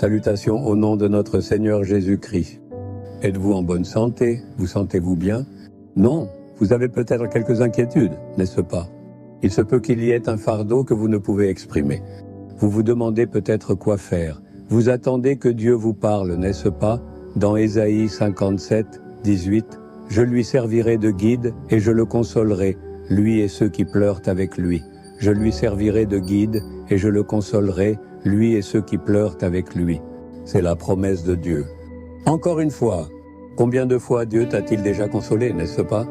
Salutations au nom de notre Seigneur Jésus-Christ. Êtes-vous en bonne santé? Vous sentez-vous bien? Non, vous avez peut-être quelques inquiétudes, n'est-ce pas? Il se peut qu'il y ait un fardeau que vous ne pouvez exprimer. Vous vous demandez peut-être quoi faire. Vous attendez que Dieu vous parle, n'est-ce pas? Dans Ésaïe 57, 18, « Je lui servirai de guide et je le consolerai, lui et ceux qui pleurent avec lui. Je lui servirai de guide et je le consolerai, lui et ceux qui pleurent avec lui. » C'est la promesse de Dieu. Encore une fois, combien de fois Dieu t'a-t-il déjà consolé, n'est-ce pas?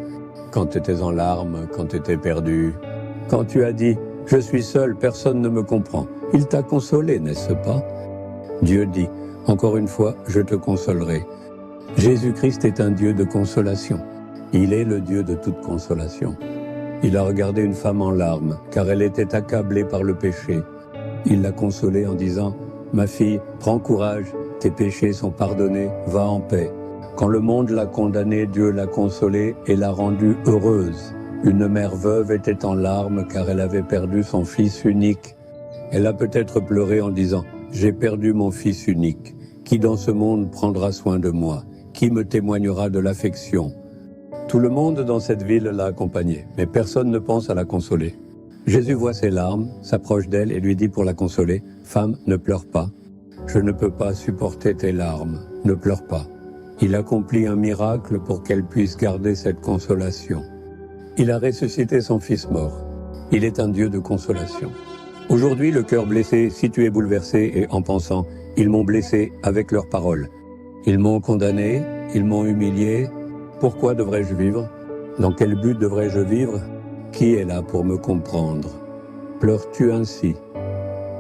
Quand tu étais en larmes, quand tu étais perdu, quand tu as dit « Je suis seul, personne ne me comprend », il t'a consolé, n'est-ce pas? Dieu dit « Encore une fois, je te consolerai ». Jésus-Christ est un Dieu de consolation. Il est le Dieu de toute consolation. Il a regardé une femme en larmes, car elle était accablée par le péché. Il l'a consolée en disant « Ma fille, prends courage, tes péchés sont pardonnés, va en paix ». Quand le monde l'a condamnée, Dieu l'a consolée et l'a rendue heureuse. Une mère veuve était en larmes car elle avait perdu son fils unique. Elle a peut-être pleuré en disant « J'ai perdu mon fils unique. Qui dans ce monde prendra soin de moi? Qui me témoignera de l'affection ?» Tout le monde dans cette ville l'a accompagnée, mais personne ne pense à la consoler. Jésus voit ses larmes, s'approche d'elle et lui dit pour la consoler « Femme, ne pleure pas. Je ne peux pas supporter tes larmes. Ne pleure pas. » Il accomplit un miracle pour qu'elle puisse garder cette consolation. Il a ressuscité son fils mort. Il est un Dieu de consolation. Aujourd'hui, le cœur blessé, si tu es bouleversé et en pensant « Ils m'ont blessé avec leurs paroles. Ils m'ont condamné, ils m'ont humilié. Pourquoi devrais-je vivre? Dans quel but devrais-je vivre? Qui est là pour me comprendre? Pleures-tu ainsi?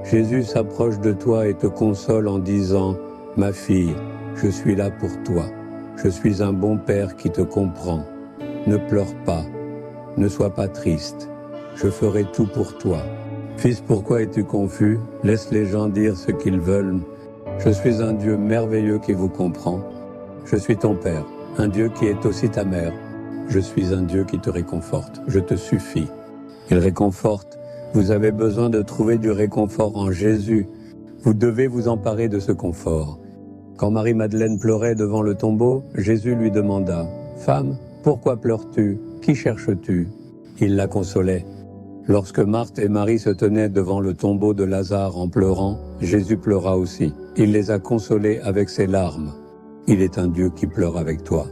Jésus s'approche de toi et te console en disant « Ma fille, je suis là pour toi. Je suis un bon père qui te comprend. Ne pleure pas. Ne sois pas triste. Je ferai tout pour toi. Fils, pourquoi es-tu confus? Laisse les gens dire ce qu'ils veulent. Je suis un Dieu merveilleux qui vous comprend. Je suis ton père, un Dieu qui est aussi ta mère. Je suis un Dieu qui te réconforte. Je te suffis. Il réconforte. Vous avez besoin de trouver du réconfort en Jésus. Vous devez vous emparer de ce confort. Quand Marie-Madeleine pleurait devant le tombeau, Jésus lui demanda « Femme, pourquoi pleures-tu? Qui cherches-tu » Il la consolait. Lorsque Marthe et Marie se tenaient devant le tombeau de Lazare en pleurant, Jésus pleura aussi. Il les a consolés avec ses larmes. Il est un Dieu qui pleure avec toi.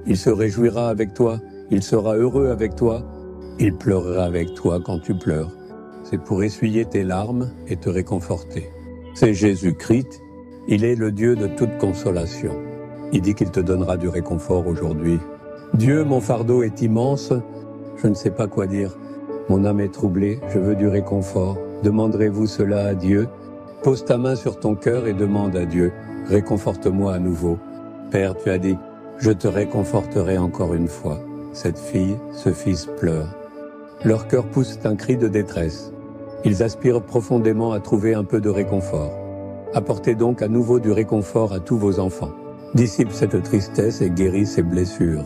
Il se réjouira avec toi, il sera heureux avec toi, il pleurera avec toi quand tu pleures. C'est pour essuyer tes larmes et te réconforter. C'est Jésus-Christ. Il est le Dieu de toute consolation. Il dit qu'il te donnera du réconfort aujourd'hui. Dieu, mon fardeau est immense, je ne sais pas quoi dire. Mon âme est troublée, je veux du réconfort. Demanderez-vous cela à Dieu? Pose ta main sur ton cœur et demande à Dieu, réconforte-moi à nouveau. Père, tu as dit, je te réconforterai encore une fois. Cette fille, ce fils pleure. Leur cœur pousse un cri de détresse. Ils aspirent profondément à trouver un peu de réconfort. Apportez donc à nouveau du réconfort à tous vos enfants. Dissipe cette tristesse et guéris ces blessures.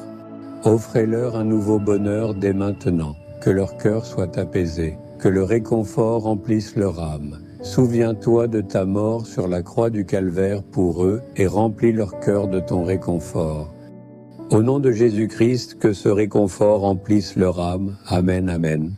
Offrez-leur un nouveau bonheur dès maintenant. Que leur cœur soit apaisé. Que le réconfort remplisse leur âme. Souviens-toi de ta mort sur la croix du Calvaire pour eux et remplis leur cœur de ton réconfort. Au nom de Jésus-Christ, que ce réconfort remplisse leur âme. Amen, amen.